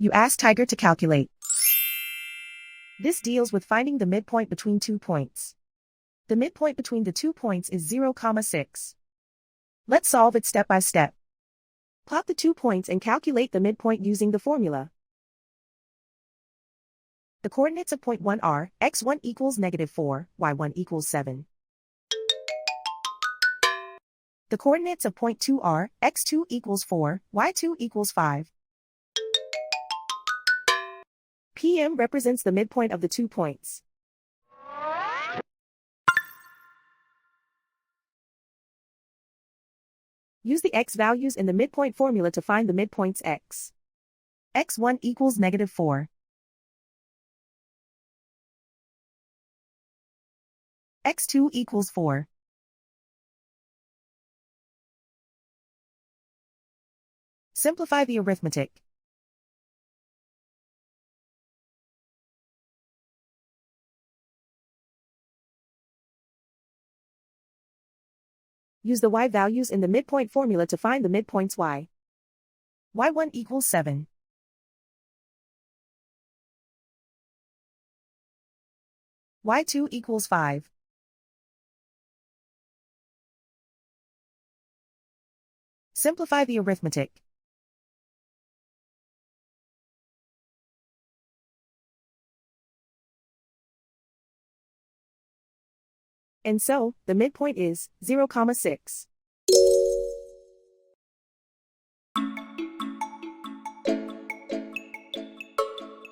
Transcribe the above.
You ask Tiger to calculate. This deals with finding the midpoint between 2 points. The midpoint between the 2 points is 0, 6. Let's solve it step by step. Plot the 2 points and calculate the midpoint using the formula. The coordinates of point 1 are, x1 equals -4, y1 equals 7. The coordinates of point 2 are, x2 equals 4, y2 equals 5. PM represents the midpoint of the 2 points. Use the x values in the midpoint formula to find the midpoints x. x1 equals -4. x2 equals 4. Simplify the arithmetic. Use the y values in the midpoint formula to find the midpoints y. y1 equals 7. y2 equals 5. Simplify the arithmetic. And so, the midpoint is 0, 6.